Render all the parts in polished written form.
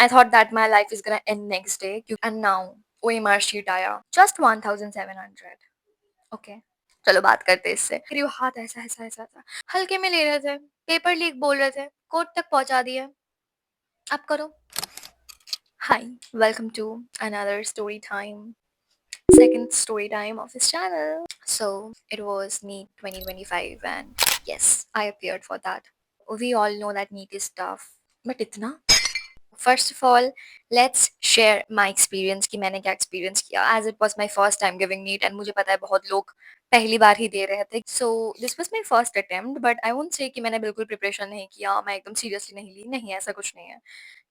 I thought that my life is gonna end next day. And now, OMR sheet आया. Just 1700. Okay. चलो बात करते हैं इससे। मेरे हाथ ऐसा ऐसा ऐसा था। हल्के में ले रहे थे। पेपर लीक बोल रहे थे। कोर्ट तक पहुंचा दिया। अब करो। Hi, welcome to another story time. Second story time of this channel. So it was NEET 2025 and yes, I appeared for that. We all know that NEET is tough. But itna? First of all, let's share my experience कि मैंने क्या experience किया as it was my first time giving NEET and मुझे पता है बहुत लोग पहली बार ही दे रहे थे. So this was my first attempt but I won't say कि मैंने बिल्कुल प्रिपरेशन नहीं किया मैं एकदम सीरियसली नहीं ली नहीं ऐसा कुछ नहीं है.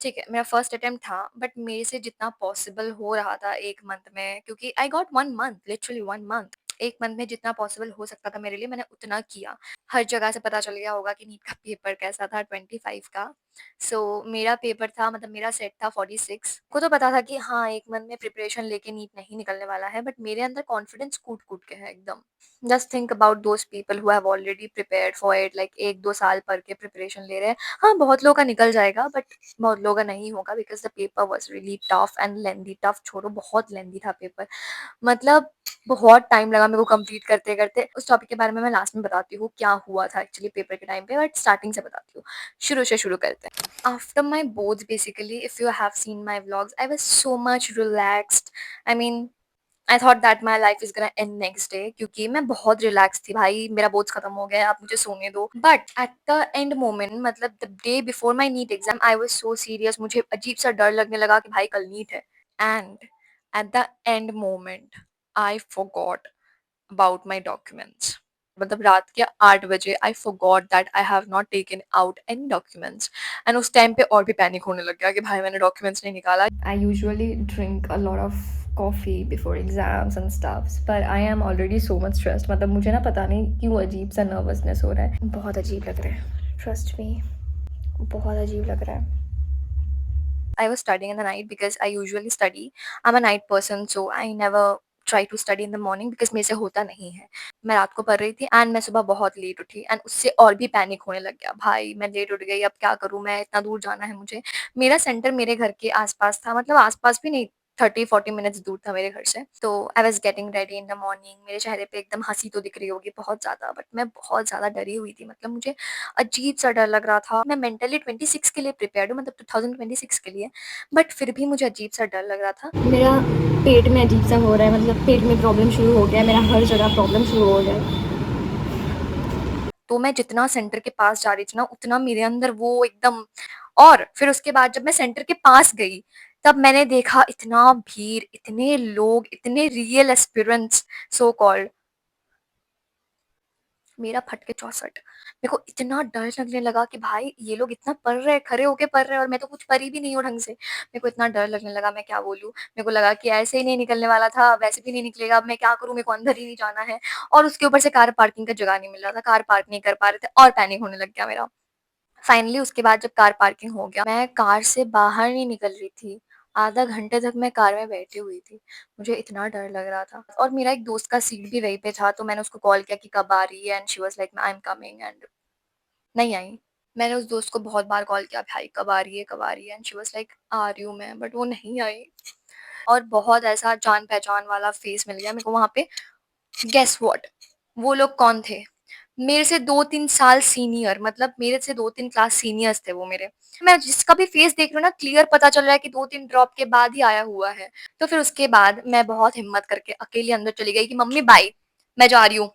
ठीक है मेरा फर्स्ट अटेम्प्ट था बट मेरे से जितना पॉसिबल हो रहा था एक मंथ में क्योंकि I got 1 month literally 1 month एक मंथ में जितना पॉसिबल हो सकता था मेरे लिए मैंने उतना किया. हर जगह से पता चल गया होगा कि नीट का पेपर कैसा था 25 का. सो मेरा पेपर था मतलब मेरा सेट था 46 को तो पता था कि हाँ एक मंथ में प्रिपरेशन लेके नीट नहीं निकलने वाला है बट मेरे अंदर कॉन्फिडेंस कूट कूट के है एकदम. Just think about those people who have already prepared for it like 1-2 साल पढ़ के प्रिपरेशन ले रहे हैं. हाँ बहुत लोगों का निकल जाएगा बट बहुत लोगों का नहीं होगा because the paper was really tough and lengthy. Tough छोड़ो बहुत लेंदी था पेपर. मतलब बहुत टाइम लगा मेरे को कंप्लीट करते करते. उस टॉपिक के बारे में मैं लास्ट में बताती हूँ क्या हुआ था एक्चुअली पेपर के टाइम पे बट स्टार्टिंग से बताती हूँ. शुरू से शुरू करते हैं. After my boards basically if you have seen my vlogs I was so much relaxed. I mean I thought that my life is gonna and next day क्योंकि मैं बहुत रिलैक्स थी भाई मेरा बोर्ड्स खत्म हो गया आप मुझे सोने दो. But at the end moment मतलब the day before my NEET exam I was so serious. मुझे अजीब सा डर लगने लगा कि भाई कल नीट है. And eight the end moment I forgot about my documents. मतलब रात के 8 बजे I forgot that I have not taken out any documents. And उस टाइम पे और भी पैनिक होने लग गया कि भाई मैंने डॉक्यूमेंट्स नहीं निकाला. I usually drink a lot of coffee before exams and stuff but I am already so much stressed. मतलब मुझे ना पता नहीं क्यों अजीब सा नर्वसनेस हो रहा है. बहुत अजीब लग रहा है ट्रस्ट मी बहुत अजीब लग रहा है. I was studying in the night because I usually study. I'm a night person, so I never try to study in the morning because मेरे से होता नहीं है. मैं रात को पढ़ रही थी एंड मैं सुबह बहुत लेट उठी एंड उससे और भी पैनिक होने लग गया. भाई मैं लेट उठ गई अब क्या करूँ मैं इतना दूर जाना है मुझे. मेरा सेंटर मेरे घर के आसपास था मतलब आसपास भी नहीं 30-40 मिनट्स दूर था मेरे घर से. तो I was getting ready in the morning. मेरे चेहरे पे एकदम हंसी तो दिख रही होगी बहुत ज़्यादा बट मैं बहुत ज़्यादा डरी हुई थी. मतलब मुझे अजीब सा डर लग रहा था. मैं मेंटली 26 के लिए प्रिपेयर्ड हूँ मतलब 2026 के लिए बट फिर भी मुझे अजीब सा डर लग रहा था. मेरा पेट में अजीब सा हो रहा है मतलब पेट में प्रॉब्लम शुरू हो गया है. मेरा हर जगह प्रॉब्लम शुरू हो गया है. तो मैं जितना सेंटर के पास जा रही थी ना उतना मेरे अंदर वो एकदम. और फिर उसके बाद जब मैं सेंटर के पास गई तब मैंने देखा इतना भीड़ इतने लोग इतने रियल एस्पिरेंट्स सो कॉल्ड. मेरा फट के 64. मेरे को इतना डर लगने लगा कि भाई ये लोग इतना पढ़ रहे हैं खड़े होके पढ़ रहे हैं और मैं तो कुछ पढ़ी भी नहीं हूँ ढंग से. मेरे को इतना डर लगने लगा मैं क्या बोलूँ. मेरे को लगा कि ऐसे ही नहीं निकलने वाला था वैसे भी नहीं निकलेगा अब मैं क्या करूँ मेरे को अंदर ही नहीं जाना है. और उसके ऊपर से कार पार्किंग का जगह नहीं मिल रहा था कार पार्क नहीं कर पा रहे थे और पैनिक होने लग गया मेरा. फाइनली उसके बाद जब कार पार्किंग हो गया मैं कार से बाहर नहीं निकल रही थी. आधा घंटे तक मैं कार में बैठी हुई थी. मुझे इतना डर लग रहा था और मेरा एक दोस्त का सीट भी वहीं पे था तो मैंने उसको कॉल किया कि कब आ रही है and she was like I am coming and नहीं आई. मैंने उस दोस्त को बहुत बार कॉल किया भाई कब आ रही है एंड शी वाज लाइक आ रही हूँ मैं बट वो नहीं आई. और बहुत ऐसा जान पहचान वाला फेस मिल गया मेरे को वहां पे. गेस व्हाट वो लोग कौन थे. मेरे से 2-3 साल सीनियर मतलब मेरे से 2-3 क्लास सीनियर्स थे वो मेरे. मैं जिसका भी फेस देख रही हूँ ना क्लियर पता चल रहा है कि 2-3 ड्रॉप के बाद ही आया हुआ है. तो फिर उसके बाद मैं बहुत हिम्मत करके अकेली अंदर चली गई कि मम्मी बाय मैं जा रही हूँ.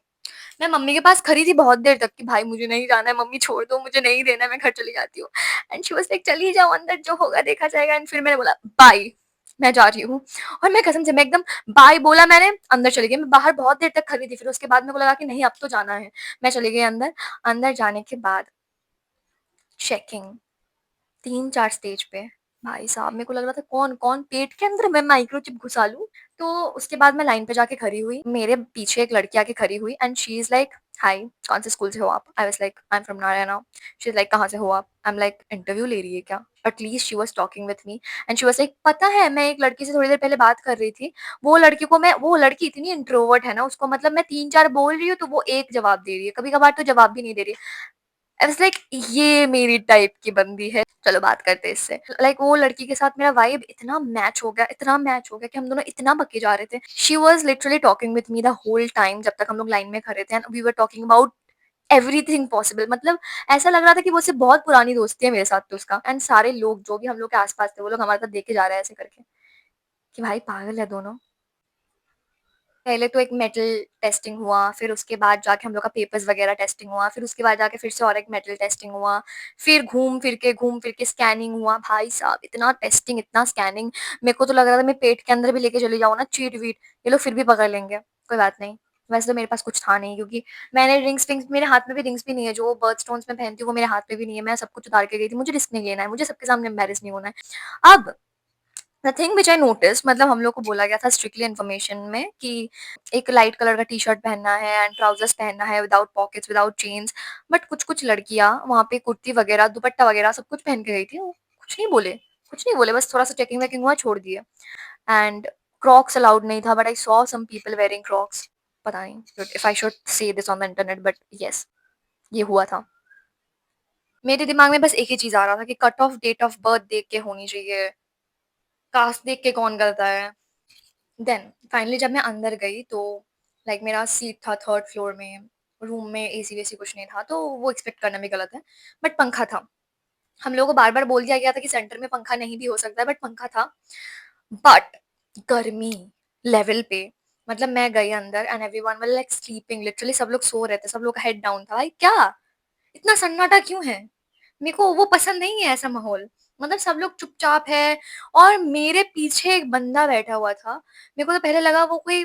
मैं मम्मी के पास खड़ी थी बहुत देर तक कि भाई मुझे नहीं जाना है मम्मी छोड़ दो मुझे नहीं देना है मैं घर चली जाती हूँ. एंड शी वाज लाइक चली जाओ अंदर जो होगा देखा जाएगा. एंड फिर मैंने बोला बाय मैं जा रही हूँ. और मैं कसम से मैं एकदम बाय बोला मैंने अंदर चली गई. मैं बाहर बहुत देर तक खड़ी थी फिर उसके बाद मेरे को लगा कि नहीं अब तो जाना है. मैं चली गई अंदर. अंदर जाने के बाद चेकिंग 3-4 स्टेज पे. भाई साहब मेरे को लग रहा था कौन कौन पेट के अंदर मैं माइक्रोचिप घुसा लूं. तो उसके बाद मैं लाइन पे जाके खड़ी हुई. मेरे पीछे एक लड़की आके खड़ी हुई एंड शी इज लाइक हाय कौन से स्कूल से हो आप. I was like I am from Narayana. She is like कहाँ से हो आप. आई एम लाइक इंटरव्यू ले रही है क्या. At least she was talking with me and she was like पता है मैं एक लड़की से थोड़ी देर पहले बात कर रही थी. वो लड़की इतनी इंट्रोवर्ट है ना उसको मतलब मैं 3-4 बोल रही हूँ तो वो एक जवाब दे रही है कभी कभार तो जवाब भी नहीं दे रही आई वाज़ लाइक ये मेरी टाइप की बंदी है। चलो बात करते हैं इससे। लाइक वो लड़की के साथ मेरा वाइब इतना मैच हो गया कि हम दोनों इतना बके जा रहे थे। She was literally talking with me the whole time जब तक हम लोग लाइन में खड़े थे and we were talking about everything possible. मतलब ऐसा लग रहा था कि वो उससे बहुत पुरानी दोस्ती है मेरे साथ तो उसका। एंड सारे लोग जो भी हम लोग के आस-पास थे वो लोग हमारे साथ देख के जा रहे हैं ऐसे करके कि भाई पागल है दोनों। पहले तो एक मेटल टेस्टिंग हुआ, फिर उसके बाद जाके हम लोग का पेपर्स वगैरह टेस्टिंग हुआ, फिर उसके बाद जाके फिर से और एक मेटल टेस्टिंग हुआ, फिर घूम फिर के स्कैनिंग हुआ। भाई साहब इतना टेस्टिंग, इतना स्कैनिंग, मेरे को तो लग रहा था मैं पेट के अंदर भी लेके चली जाऊँ ना चीट-वीट, ये लोग फिर भी पकड़ लेंगे। कोई बात नहीं, वैसे तो मेरे पास कुछ था नहीं क्योंकि मैंने रिंग्स मेरे हाथ में भी रिंग्स भी नहीं है, जो बर्थ स्टोन्स मैं पहनती हूँ वो मेरे हाथ में भी नहीं है, मैं सब कुछ उतार के गई थी, मुझे रिस्क नहीं लेना है, मुझे सबके सामने एम्बैरेस नहीं होना है। अब the thing which I noticed, मतलब हम लोग को बोला गया था स्ट्रिक्टली इन्फॉर्मेशन में कि एक लाइट कलर का टी-शर्ट पहनना है एंड ट्राउज़र्स पहनना है without pockets, without chains. But कुछ-कुछ लड़कियाँ वहाँ पे कुर्ती वगैरह, दुपट्टा वगैरह सब कुछ पहन के गई थी। वो कुछ नहीं बोले, बस थोड़ा-सा चेकिंग वेकिंग हुआ, छोड़ दिए। एंड क्रॉक्स अलाउड नहीं था, but I saw some people wearing crocs. पता नहीं if I should say this on the internet, but yes, ये हुआ था। मेरे दिमाग में बस एक ही चीज़ आ रहा था कि cut off date of birth देख के होनी चाहिए, कास्ट देख के कौन करता है? देन फाइनली जब मैं अंदर गई तो लाइक मेरा सीट था 3rd फ्लोर में, रूम में एसी-वेसी कुछ नहीं था, तो वो एक्सपेक्ट करना भी गलत है। बट पंखा था। हम लोगों को बार-बार बोल दिया गया था कि सेंटर में पंखा नहीं भी हो सकता है, बट पंखा था। बट गर्मी लेवल पे, मतलब मैं गई अंदर and everyone were like sleeping, literally सब लोग सो रहे थे, सब लोग का हेड डाउन था। भाई क्या? इतना सन्नाटा क्यों है? मेरे को वो पसंद नहीं है ऐसा माहौल। मतलब सब लोग चुपचाप है और मेरे पीछे एक बंदा बैठा हुआ था। मेरे को तो पहले लगा वो कोई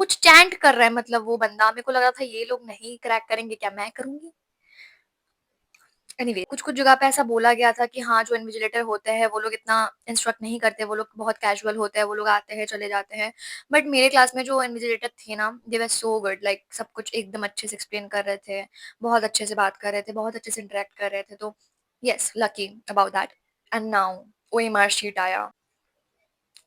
कुछ चैंट कर रहा है, मतलब वो बंदा। मेरे को लग रहा था ये लोग नहीं क्रैक करेंगे क्या मैं करूँगी? एनीवे कुछ-कुछ जगह पे ऐसा बोला गया था कि हाँ, जो इन्विजिलेटर होते हैं वो लोग इतना इंस्ट्रक्ट नहीं करते, वो लोग बहुत कैजुअल होते हैं, वो लोग आते हैं, चले जाते हैं। बट मेरे क्लास में जो इन्विजिलेटर थे ना, दे वर सो गुड, लाइक सब कुछ एकदम अच्छे से एक्सप्लेन कर रहे थे, बहुत अच्छे से बात कर रहे थे, बहुत अच्छे से इंटरैक्ट कर रहे थे। तो yes, lucky about that. And now OMR sheet आया।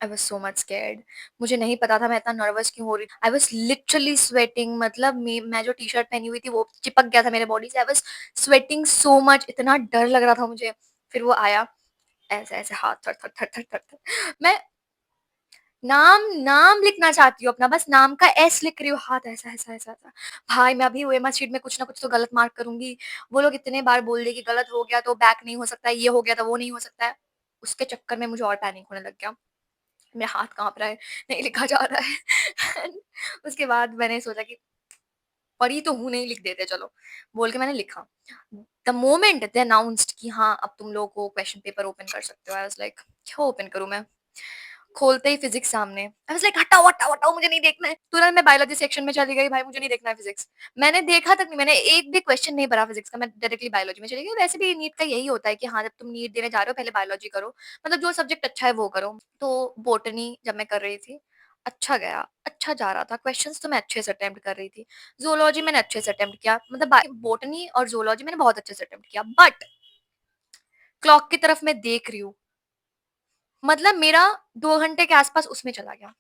I was so much scared. मुझे नहीं पता था मैं इतना नर्वस क्यों हो रही। आई वाज़ लिटरली स्वेटिंग, मतलब मैं जो टी-शर्ट पहनी हुई थी वो चिपक गया था मेरे बॉडी से। I was sweating so much, इतना डर लग रहा था मुझे। फिर वो आया, ऐसे-ऐसे हाथ थर-थर। मैं नाम नाम लिखना चाहती हूँ अपना, बस नाम का एस लिख रही हूँ, हाथ ऐसा-ऐसा। भाई मैं अभी ओएमआर शीट में कुछ ना कुछ तो गलत मार्क करूँगी। वो लोग इतने बार बोल दिए कि गलत हो गया तो बैक नहीं हो सकता है, ये हो गया तो वो नहीं हो सकता है। उसके चक्कर में मुझे और पैनिक होने लग गया। मेरा हाथ काँप रहा है, नहीं लिखा जा रहा है। एंड उसके बाद मैंने सोचा कि पढ़ी तो हूँ नहीं, लिख देते चलो, बोल के मैंने लिखा। द मोमेंट दे अनाउंस्ड कि हाँ, अब तुम लोग को क्वेश्चन पेपर ओपन कर सकते हो, आई वाज़ लाइक क्या ओपन करूँ मैं? खोलते ही फिज़िक्स सामने। आई वाज़ लाइक हटाओ, हटाओ, हटाओ, मुझे नहीं देखना है। तुरंत मैं बायोलॉजी सेक्शन में चली गई, भाई मुझे नहीं देखना है फिज़िक्स। मैंने देखा तक नहीं, मैंने एक भी क्वेश्चन नहीं भरा फिज़िक्स का, मैं डायरेक्टली बायोलॉजी में चली गई। वैसे भी नीट का यही होता है कि हाँ, जब तुम नीट देने जा रहे हो पहले बायोलॉजी करो, मतलब जो सब्जेक्ट अच्छा है वो करो। तो बॉटनी जब मैं कर रही थी, अच्छा गया, अच्छा जा रहा था, क्वेश्चंस तो मैं अच्छे से अटेम्प्ट कर रही थी। ज़ूलॉजी मैंने अच्छे से अटेम्प्ट किया, मतलब बॉटनी और ज़ूलॉजी मैंने बहुत अच्छे से अटेम्प्ट किया। बट क्लॉक की तरफ मैं देख रही हूँ, मतलब मेरा 2 घंटे के आस-पास उसमें चला गया।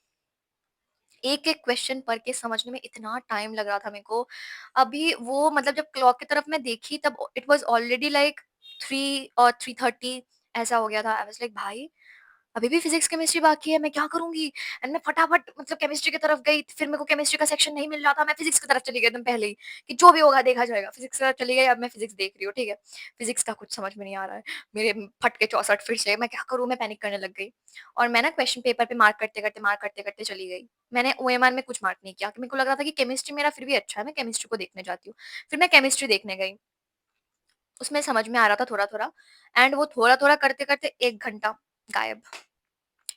एक-एक क्वेश्चन पढ़ के समझने में इतना टाइम लग रहा था मेरे को। अभी वो मतलब जब क्लॉक की तरफ मैं देखी तब इट वाज़ ऑलरेडी लाइक 3 और 3:30 ऐसा हो गया था। आई वाज़ लाइक भाई अभी भी फिज़िक्स, केमिस्ट्री बाकी है, मैं क्या करूँगी? एंड मैं फटाफट मतलब केमिस्ट्री की तरफ गई, फिर मेरे को केमिस्ट्री का सेक्शन नहीं मिल रहा था, मैं फिज़िक्स की तरफ चली गई एकदम पहले ही, कि जो भी होगा देखा जाएगा। फिज़िक्स की तरफ चली गई, अब मैं फिज़िक्स देख रही हूँ, ठीक है? फिज़िक्स का कुछ समझ में नहीं आ रहा है। मेरे फट के 64 फिर से, मैं क्या करूँ? मैं पैनिक करने लग गई और मैं ना क्वेश्चन पेपर पे मार्क करते-करते चली गई। मैंने ओएमआर में कुछ मार्क नहीं किया, कि मेरे को लग रहा था कि केमिस्ट्री मेरा फिर भी अच्छा है, मैं केमिस्ट्री को देखने जाती हूँ। फिर मैं केमिस्ट्री देखने गई, उसमें समझ में आ रहा था थोड़ा-थोड़ा एंड वो थोड़ा-थोड़ा करते-करते 1 घंटा गायब।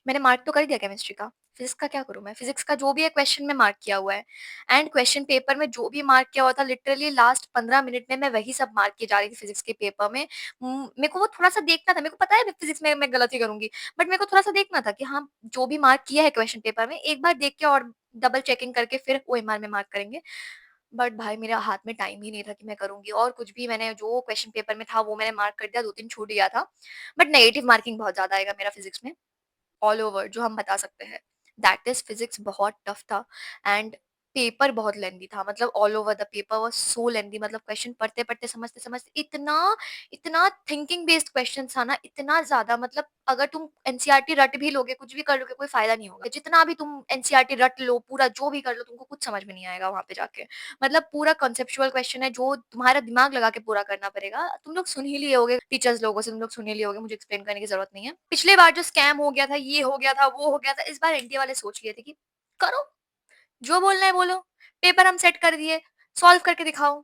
मैंने मार्क तो कर दिया केमिस्ट्री का, फिज़िक्स का क्या करूँ मैं? फिज़िक्स का जो भी है क्वेश्चन में मार्क किया हुआ है एंड क्वेश्चन पेपर में जो भी मार्क किया हुआ था लिटरली लास्ट 15 मिनट में मैं वही सब मार्क किए जा रही थी फिज़िक्स के पेपर में। मेरे को वो थोड़ा-सा देखना था, मेरे को पता है मैं फिज़िक्स में मैं गलत ही करूँगी, बट मेरे को थोड़ा-सा देखना था कि हाँ, जो भी मार्क किया है क्वेश्चन पेपर में एक बार देख के और डबल चेकिंग करके फिर ओएमआर में मार्क करेंगे। बट भाई मेरे हाथ में टाइम ही नहीं था कि मैं करूँगी और कुछ भी। मैंने जो क्वेश्चन पेपर में था वो मैंने मार्क कर दिया, 2-3 छूट गया था। बट नेगेटिव मार्किंग बहुत ज़्यादा आएगा मेरा फिज़िक्स में। ऑल ओवर जो हम बता सकते हैं। दैट इज़ फिज़िक्स बहुत टफ था एंड पेपर बहुत लेंथी था, मतलब all over the paper was so lengthy, मतलब क्वेश्चन पढ़ते-पढ़ते, समझते-समझते इतना इतना थिंकिंग बेस्ड क्वेश्चन था ना, इतना ज़्यादा, मतलब अगर तुम एनसीईआरटी रट भी लोगे, कुछ भी कर लोगे, कोई फ़ायदा नहीं होगा। जितना भी तुम एनसीईआरटी रट लो, पूरा जो भी कर लो, तुमको कुछ समझ में नहीं आएगा वहाँ पे जाके। मतलब पूरा कॉन्सेप्चुअल क्वेश्चन है, जो तुम्हारा दिमाग लगा के पूरा करना पड़ेगा। तुम लोग सुन ही लिए होगे टीचर्स लोगों से, तुम लोग सुन ही लिए होगे, मुझे एक्सप्लेन करने की ज़रूरत नहीं है। पिछली बार जो स्कैम हो गया था, ये हो गया था, वो हो गया था, इस बार एनटीए वाले सोच लिए थे कि करो, जो बोलना है बोलो, पेपर हम सेट कर दिए, सॉल्व करके दिखाओ।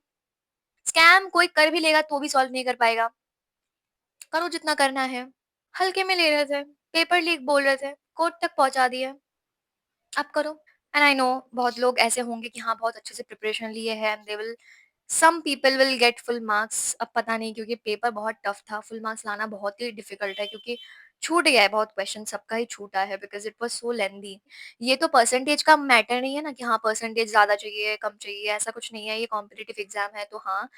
स्कैम कोई कर भी लेगा तो भी सॉल्व नहीं कर पाएगा। करो जितना करना है। हल्के में ले रहे थे, पेपर लीक बोल रहे थे, कोर्ट तक पहुँचा दिए, अब करो। एंड आई नो बहुत लोग ऐसे होंगे कि हाँ, बहुत अच्छे से प्रिपरेशन लिए है and they will some people will get full marks. अब पता नहीं, क्योंकि पेपर बहुत टफ था, फुल मार्क्स लाना बहुत ही डिफिकल्ट है, क्योंकि छूट गया है बहुत क्वेश्चन, सबका ही छूटा है because it was so lengthy. ये तो परसेंटेज का मैटर नहीं है ना कि हाँ, परसेंटेज ज़्यादा चाहिए, कम चाहिए, ऐसा कुछ नहीं है, ये कॉम्पिटिटिव एग्ज़ाम है, तो हाँ,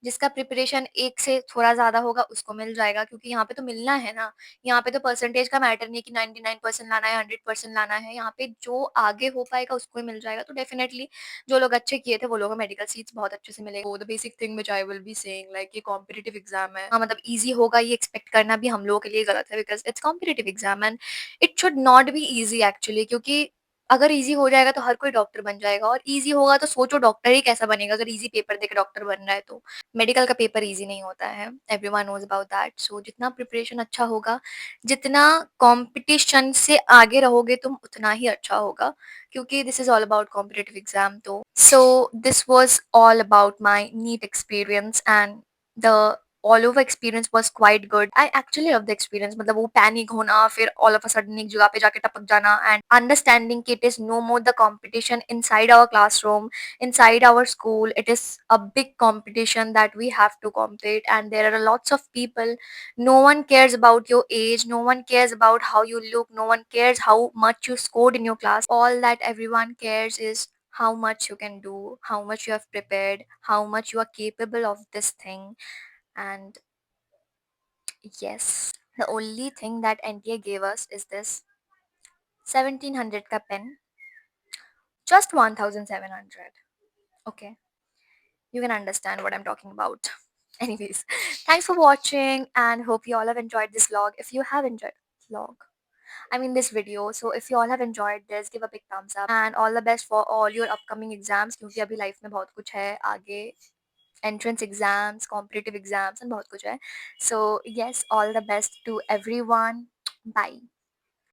जिसका प्रिपरेशन 1 से थोड़ा ज़्यादा होगा उसको मिल जाएगा, क्योंकि यहाँ पे तो मिलना है ना। यहाँ पे तो परसेंटेज का मैटर नहीं है कि 99% लाना है, 100% लाना है, यहाँ पे जो आगे हो पाएगा उसको ही मिल जाएगा। तो डेफिनिटली जो लोग अच्छे किए थे वो लोगों को मेडिकल सीट्स बहुत अच्छे से मिलेंगे। तो the basic thing which I will be saying, like ये कॉम्पिटिटिव एग्ज़ाम है। हाँ, मतलब ईज़ी होगा ये एक्सपेक्ट करना भी हम लोगों के लिए गलत है, because it's competitive exam and it should not be easy actually, क्योंकि अगर ईज़ी हो जाएगा तो हर कोई डॉक्टर बन जाएगा, और ईज़ी होगा तो सोचो डॉक्टर ही कैसा बनेगा अगर ईज़ी पेपर देके डॉक्टर बन रहा है तो। मेडिकल का पेपर ईज़ी नहीं होता है, एवरीवन नोज़ अबाउट दैट। सो जितना प्रिपरेशन अच्छा होगा, जितना कॉम्पिटिशन से आगे रहोगे तुम, उतना ही अच्छा होगा, क्योंकि this is all about competitive exam. तो so this was all about my NEET experience and the all over experience was quite good. I actually love the experience, मतलब वो पैनिक होना, फिर ऑल ऑफ अ सडन एक जगह पे जाके टपक जाना एंड अंडरस्टैंडिंग कि it is no more the competition inside our classroom, inside our school. It is a big competition that we have to compete, and there are lots of people. No one cares about your age, no one cares about how you look, no one cares how much you scored in your class. All that everyone cares is how much you can do, how much you have prepared, how much you are capable of this thing. And yes, the only thing that NTA gave us is this 1700 ka pen, just 1700. Okay, you can understand what I'm talking about. Anyways, thanks for watching and hope you all have enjoyed this vlog. If you have enjoyed vlog, I mean this video. So if you all have enjoyed this, give a big thumbs up and all the best for all your upcoming exams, क्योंकि अभी life में बहुत कुछ है आगे, entrance exams, competitive exams and बहुत कुछ है. So yes, all the best to everyone. Bye.